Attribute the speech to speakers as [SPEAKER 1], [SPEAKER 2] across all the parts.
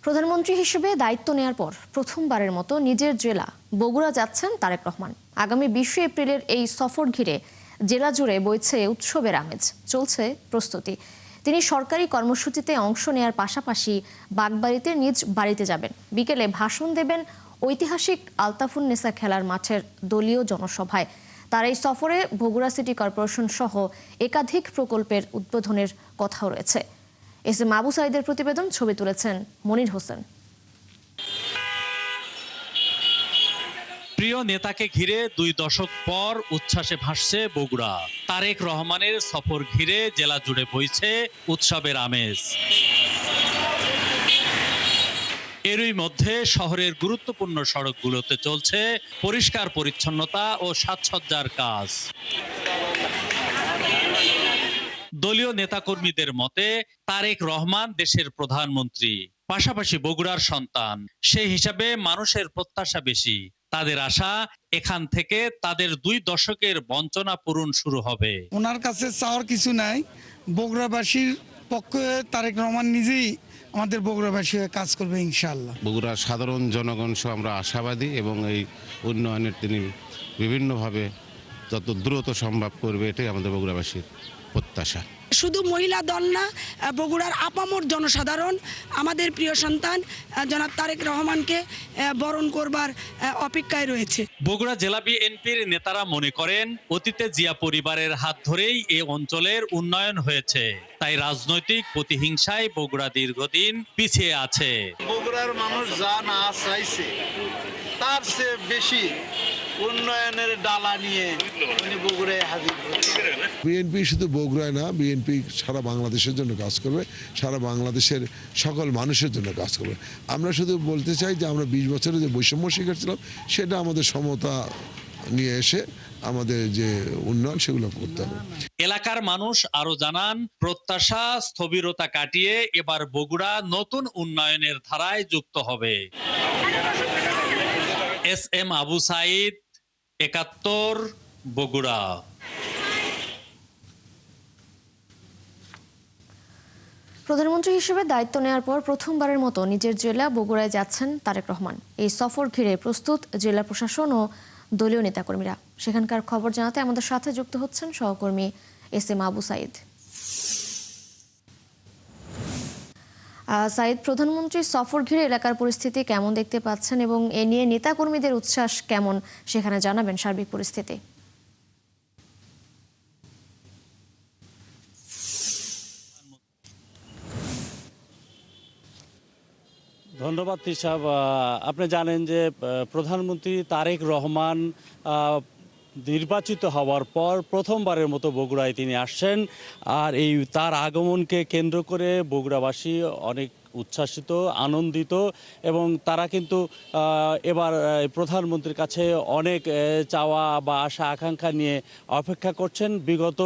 [SPEAKER 1] প্রধানমন্ত্রী হিসেবে দায়িত্ব নেয়ার পর প্রথমবারের মতো নিজের জেলা বগুড়া যাচ্ছেন তারেক রহমান। আগামী 20 এপ্রিলের এই সফর ঘিরে জেলা জুড়ে বইছে উৎসবের আমেজ, চলছে প্রস্তুতি। তিনি সরকারি কর্মসূচিতে অংশ নেয়ার পাশাপাশি বাগবাড়িতে নিজ বাড়িতে যাবেন। বিকেলে ভাষণ দেবেন ঐতিহাসিক আলতাফুন্নেসা খেলার মাঠের দলীয় জনসভায়। তার এই সফরে বগুড়া সিটি কর্পোরেশন সহ একাধিক প্রকল্পের উদ্বোধনের কথাও রয়েছে। এস এম আবু সাইদের প্রতিবেদন, ছবি তুলেছেন মনির হোসেন।
[SPEAKER 2] প্রিয় নেতাকে ঘিরে 2 দশক পর উচ্ছ্বাসে ভাসছে বগুড়া। তারেক রহমানের সফর ঘিরে জেলা জুড়ে বইছে উৎসবের আমেজ। এরই মধ্যে শহরের গুরুত্বপূর্ণ সড়কগুলোতে চলছে পরিষ্কার পরিচ্ছন্নতা ও সাজসজ্জার কাজ। দলীয় নেতাকর্মীদের মতে তারেক রহমান দেশের প্রধানমন্ত্রী, পাশাপাশি বগুড়ার সন্তান। সেই হিসাবে মানুষের প্রত্যাশা বেশি। তাদের আশা, এখান থেকে তাদের 2 দশকের বঞ্চনা পূরণ শুরু হবে।
[SPEAKER 3] ওনার কাছে চাওয়ার কিছু নাই। বগুড়াবাসীর পক্ষে তারেক রহমান নিজেই আমাদের বগুড়াবাসী হয়ে কাজ করবে ইনশাআল্লাহ।
[SPEAKER 4] বগুড়ার সাধারণ জনগণ সহ আমরা আশাবাদী এবং এই উন্নয়নের তিনি বিভিন্নভাবে যত দ্রুত সম্ভব করবে, এটাই আমাদের বগুড়াবাসীর প্রত্যাশা।
[SPEAKER 5] শুধু মহিলা দল না, বগুড়ার আপামর জনসাধারণ আমাদের প্রিয় সন্তান জনাব তারেক রহমানকে বরণ করবার অপেক্ষায় রয়েছে।
[SPEAKER 2] বগুড়া জেলা বিএনপির নেতারা মনে করেন, অতীতে জিয়া পরিবারের হাত ধরেই এই অঞ্চলের উন্নয়ন হয়েছে। তাই রাজনৈতিক প্রতিহিংসায় বগুড়া দীর্ঘদিন পিছিয়ে আছে।
[SPEAKER 6] বগুড়ার মানুষ যা না চাইছে তার চেয়ে বেশি উন্নয়নের ডালা নিয়ে উনি বগুড়ায় হাজির হয়েছে।
[SPEAKER 7] বিএনপি শুধু বগুড়ায় না, বিএনপি সারা বাংলাদেশের জন্য কাজ করবে, সারা বাংলাদেশের সকল মানুষের জন্য কাজ করবে। আমরা শুধু বলতে চাই যে আমরা 20 বছরে যে বৈষম্য শিকার ছিলাম, সেটা আমাদের সমতা নিয়ে এসে আমাদের যে উন্নয়ন সেগুলো করতে হবে।
[SPEAKER 2] এলাকার মানুষ আরো জানান, প্রত্যাশা স্থবিরতা কাটিয়ে এবার বগুড়া নতুন উন্নয়নের ধারায় যুক্ত হবে। S M Abu Sayeed, 71, Bogura.
[SPEAKER 1] প্রধানমন্ত্রী হিসেবে দায়িত্ব নেওয়ার পর প্রথমবারের মতো নিজের জেলা বগুড়ায় যাচ্ছেন তারেক রহমান। এই সফর ঘিরে প্রস্তুত জেলা প্রশাসন ও দলীয় নেতাকর্মীরা। সেখানকার খবর জানাতে আমাদের সাথে যুক্ত হচ্ছেন সহকর্মী এস এম আবু সাইদ। সাইদ, প্রধানমন্ত্রীর সফর ঘিরে এলাকার পরিস্থিতি কেমন দেখতে পাচ্ছেন এবং এ নিয়ে নেতাকর্মীদের উচ্ছ্বাস কেমন, সেখানে জানাবেন সার্বিক পরিস্থিতি।
[SPEAKER 8] ধন্যবাদ তৃষা। আপনি জানেন যে প্রধানমন্ত্রী তারেক রহমান নির্বাচিত হওয়ার পর প্রথমবারের মতো বগুড়ায় তিনি আসছেন। আর এই তার আগমনকে কেন্দ্র করে বগুড়াবাসী অনেক উচ্ছ্বাসিত, আনন্দিত এবং তারা কিন্তু এবার প্রধানমন্ত্রীর কাছে অনেক চাওয়া বা আশা আকাঙ্ক্ষা নিয়ে অপেক্ষা করছেন। বিগত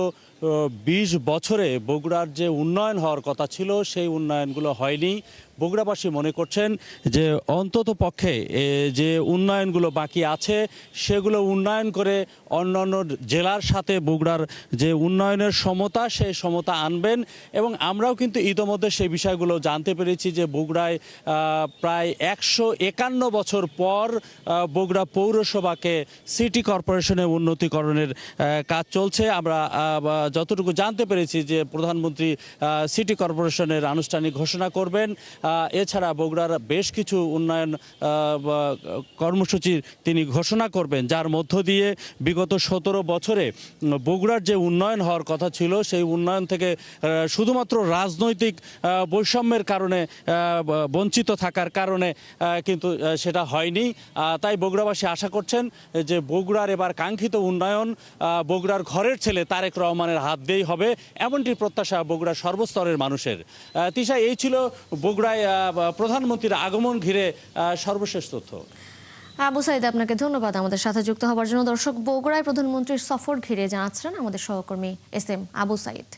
[SPEAKER 8] 20 বছরে বগুড়ার যে উন্নয়ন হওয়ার কথা ছিল, সেই উন্নয়নগুলো হয়নি। বগুড়াবাসী মনে করছেন যে অন্তত পক্ষে যে উন্নয়নগুলো বাকি আছে সেগুলো উন্নয়ন করে অন্যান্য জেলার সাথে বগুড়ার যে উন্নয়নের সমতা, সেই সমতা আনবেন। এবং আমরাও কিন্তু ইতোমধ্যে সেই বিষয়গুলো জানতে পেরেছি যে বগুড়ায় প্রায় 151 বছর পর বগুড়া পৌরসভাকে সিটি কর্পোরেশনে উন্নতিকরণের কাজ চলছে। আমরা যতটুকু জানতে পেরেছি যে প্রধানমন্ত্রী সিটি কর্পোরেশনের আনুষ্ঠানিক ঘোষণা করবেন। এছাড়া বগুড়ার বেশ কিছু উন্নয়ন কর্মসূচি তিনি ঘোষণা করবেন, যার মধ্য দিয়ে বিগত 17 বছরে বগুড়ার যে উন্নয়ন হওয়ার কথা ছিল, সেই উন্নয়ন থেকে শুধুমাত্র রাজনৈতিক বৈষম্যের কারণে, বঞ্চিত থাকার কারণে কিন্তু সেটা হয়নি। তাই বগুড়াবাসী আশা করছেন যে বগুড়ার এবার কাঙ্ক্ষিত উন্নয়ন বগুড়ার ঘরের ছেলে তারেক রহমানের হাত দিয়েই হবে, এমনটি প্রত্যাশা বগুড়ার সর্বস্তরের মানুষের। তিশা, এই ছিল বগুড়ায় প্রধানমন্ত্রীর আগমন ঘিরে সর্বশেষ তথ্য।
[SPEAKER 1] আবু সাইদ, আপনাকে ধন্যবাদ আমাদের সাথে যুক্ত হওয়ার জন্য। দর্শক, বগুড়ায় প্রধানমন্ত্রীর সফর ঘিরে জানাচ্ছেন আমাদের সহকর্মী এস এম আবু সাইদ।